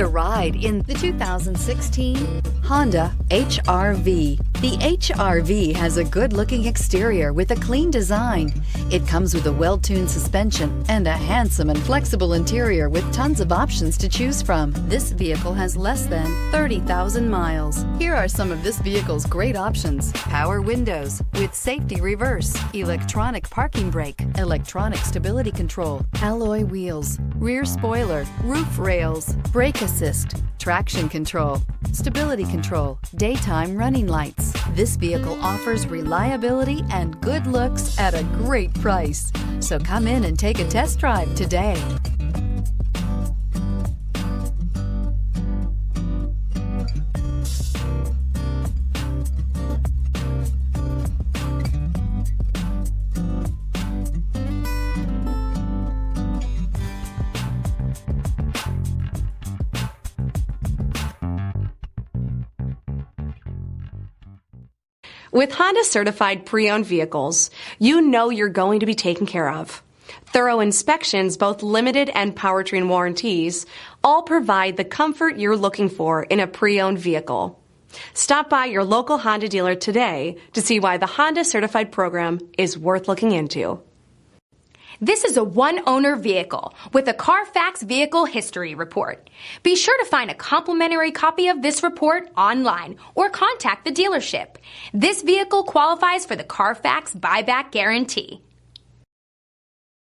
A ride in the 2016 Honda HR-V. The HR-V has a good-looking exterior with a clean design. It comes with a well-tuned suspension and a handsome and flexible interior with tons of options to choose from. This vehicle has less than 30,000 miles. Here are some of this vehicle's great options: power windows with safety reverse, electronic parking brake, electronic stability control, alloy wheels, rear spoiler, roof rails, brake assist, traction control, stability control, daytime running lights. This vehicle offers reliability and good looks at a great price. So come in and take a test drive today. With Honda certified pre-owned vehicles, you know you're going to be taken care of. Thorough inspections, both limited and powertrain warranties, all provide the comfort you're looking for in a pre-owned vehicle. Stop by your local Honda dealer today to see why the Honda certified program is worth looking into. This is a one-owner vehicle with a Carfax Vehicle History Report. Be sure to find a complimentary copy of this report online or contact the dealership. This vehicle qualifies for the Carfax Buyback Guarantee.